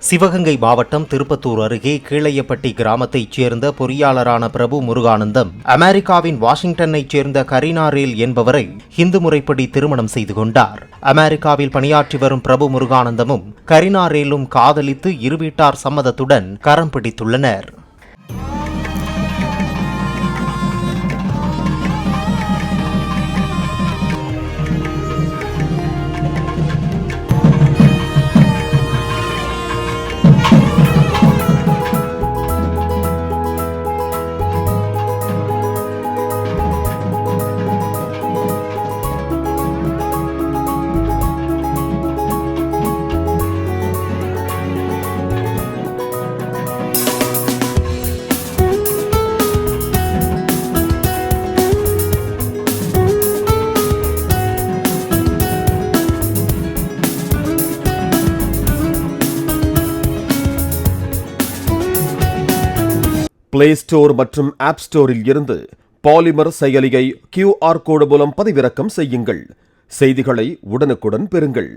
சிவகங்கை மாவட்டம் திருப்பத்தூர் அருகே கீழையப்பட்டி கிராமத்தைச் சேர்ந்த பொறியாளரான பிரபு முருகானந்தம் அமெரிக்காவின் வாஷிங்டனைச் சேர்ந்த கரீனா ரேல் என்பவரை இந்து முறைப்படி திருமணம் செய்து கொண்டார். அமெரிக்காவில் பணியாற்றி வரும் பிரபு முருகானந்தமும் கரீனா ரேலும் காதலித்து இரு வீட்டார் சம்மதத்துடன் கரம் பிடித்துள்ளனர். பிளே ஸ்டோர் மற்றும் ஆப் ஸ்டோரில் இருந்து பாலிமர் செயலியை QR கோடு மூலம் பதிவிறக்கம் செய்யுங்கள். செய்திகளை உடனுக்குடன் பெறுங்கள்.